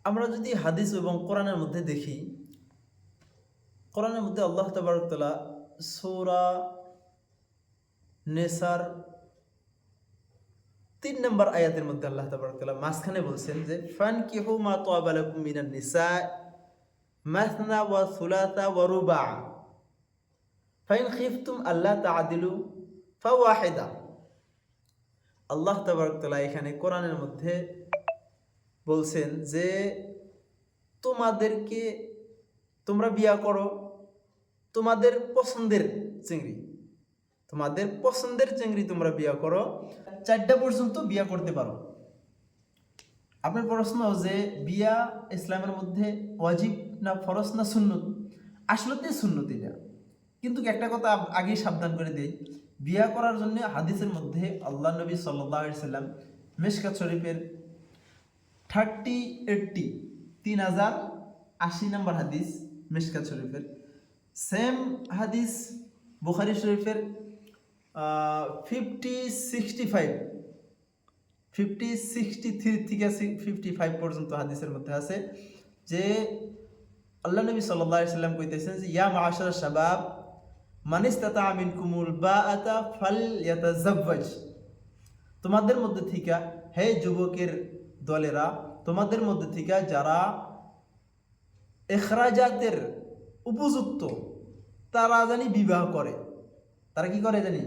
আমরা যদি হাদিস এবং কোরআনের মধ্যে দেখি, কোরআনের মধ্যে আল্লাহ তাবারক তাআলা সূরা নেসার ৩ নম্বর আয়াতের মধ্যে আল্লাহ তাবারক তাআলা মাঝখানে বলছেন যে ফানকিহু মা তাবা লাকুম মিনান নিসা মাসনা ওয়া সুলাসা ওয়া রুবা ফাইন খিফতুম আল্লা তাআদিলু ফাওয়াহিদা। আল্লাহ তাবারক তাআলা এখানে কোরআনের মধ্যে বলছেন যে তোমরা বিয়া করো তোমাদের পছন্দের চিংড়ি, তোমরা বিয়া করো, 4টা পর্যন্ত বিয়া করতে পারো। আপনার প্রশ্ন যে বিয়া ইসলামের মধ্যে ওয়াজিব না ফরজ না সুন্নত? আসলে সুন্নত এটা, কিন্তু একটা কথা আগেই সাবধান করে দেই, বিয়া করার জন্য হাদিসের মধ্যে আল্লাহ নবী সাল্লাল্লাহু আলাইহি সাল্লাম মিশকাত শরীফের 3080 নম্বর হাদিস মিশকাত শরীফের, সেম হাদিস বুখারী শরীফের 5063 থেকে 55 পর্যন্ত হাদিসের মধ্যে আছে যে আল্লাহ নবী সাল্লাল্লাহু আলাইহি সাল্লাম কইতেছেন যে ইয়া মাআশারাশ শাবাব মান ইসতাতা মিনকুমুল বাআতা ফালইয়াতাযাওয়াজ। তোমাদের মধ্যে থেকে হে যুবকের দলেরা, তোমাদের মধ্যে থেকে যারা ইখরাজাতের উপযুক্ত তারা জানি বিবাহ করে। তারা কি করে জানি?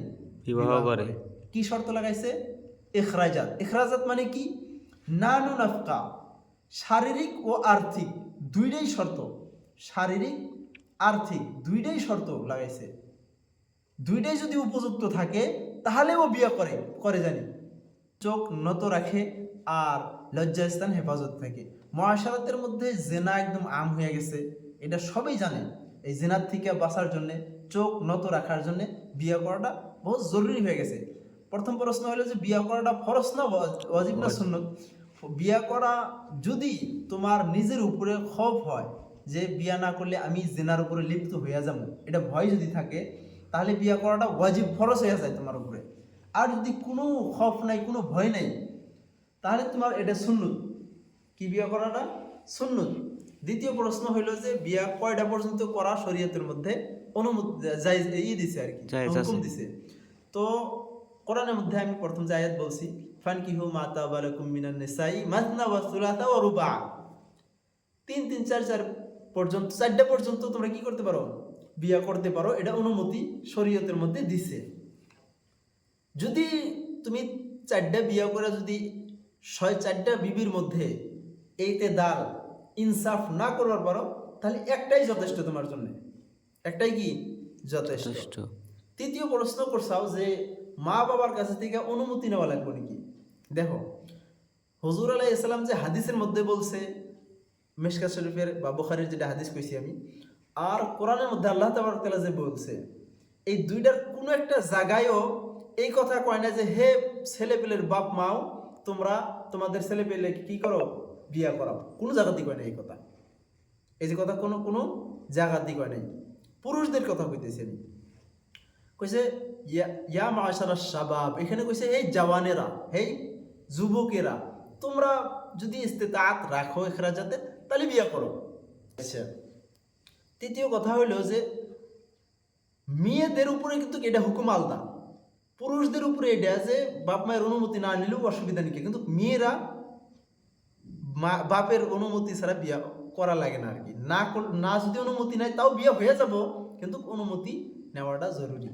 বিবাহ করে। কি শর্ত লাগাইছে? ইখরাজাত মানে কি? নানু নাফকা, শারীরিক ও আর্থিক দুইটাই শর্ত, শারীরিক আর্থিক দুইটাই শর্ত লাগাইছে। দুইটাই যদি উপযুক্ত থাকে তাহলে ও বিয়ে করে জানি, চোখ নত রাখে আর লজ্জাস্থান হেফাজত থাকে। মুআশারাতের মধ্যে জেনা একদম আম হয়ে গেছে, এটা সবাই জানে। এই জেনার থেকে বাঁচার জন্য, চোখ নত রাখার জন্য বিয়ে করাটা বহুত জরুরি হয়ে গেছে। প্রথম প্রশ্ন হলো যে বিয়ে করাটা ফরজ না ওয়াজিব না সুন্নত? বিয়ে করা যদি তোমার নিজের উপরে খৌফ হয় যে বিয়ে না করলে আমি জেনার উপরে লিপ্ত হয়ে যাব, এটা ভয় যদি থাকে তাহলে বিয়ে করাটা ওয়াজিব ফরজ হয়ে যায় তোমার উপরে। আর যদি কোনো খৌফ নাই, কোনো ভয় নাই, তাহলে তোমার এটা সুন্নত। কি বিয়ে করাটা? সুন্নত। দ্বিতীয় প্রশ্ন হইল যে বিয়া কয়টা পর্যন্ত করা শরীয়তের মধ্যে অনুমতি জায়েজ দিছে আর কি, হুকুম দিছে। তো কোরআনের মধ্যে আমি প্রথম যে আয়াত বলছি ফানকিহু মা তাবা লাকুম মিনান নিসাই মাসনা ওয়া সুলাসা ওয়া রুবা, 3 3 4 4 পর্যন্ত, 4টা পর্যন্ত তোমরা কি করতে পারো? বিয়া করতে পারো। এটা অনুমতি শরীয়তের মধ্যে দিছে। যদি তুমি 4টা বিয়া করে যদি 4টা বিবির মধ্যে ইতেদাল ইনসাফ না করবার পারো, তাহলে একটাই যথেষ্ট তোমার জন্য, একটাই কি যথেষ্ট। তৃতীয় প্রশ্ন করছাও যে মা বাবার কাছে থেকে অনুমতি নেওয়া লাগবে নাকি? দেখো, হুজুর আলাইহিস সালাম যে হাদিসের মধ্যে বলছে মিশকাত শরীফের বা বুখারীর যেটা হাদিস কইছি আমি, আর কোরআনের মধ্যে আল্লাহ তাবারক তাআলা যে বলছে, এই দুইটার কোনো একটা জায়গায়ও এই কথা কয় না যে হে ছেলেপেলের বাপ মাও তোমরা তোমাদের ছেলেপেলে কি করো? বিয়া করাও। কোনো জায়গাতেই কয় না এই কথা। এই যে কথা কোনো জায়গাতেই কয় নাই। পুরুষদের কথা কইতেছি আমি। কইছে ইয়া মাআশারাশ শাবাব, এখানে কইছে এই জওয়ানেরা, এই যুবকেরা, তোমরা যদি ইস্তেতাআত রাখো ইখরাজাতে তাহলে বিয়া করো। আচ্ছা, তৃতীয় কথা হইল যে মেয়েদের উপরে কিন্তু এটা হুকুম আলাদা, পুরুষদের উপরে এটা যে বাপ মায়ের অনুমতি না নিলেও অসুবিধা নেই, কিন্তু মেয়েরা বাপের অনুমতি ছাড়া বিয়া করা লাগে না আর কি। না যদি অনুমতি নেয় তাও বিয়ে হয়ে যাব, কিন্তু অনুমতি নেওয়াটা জরুরি।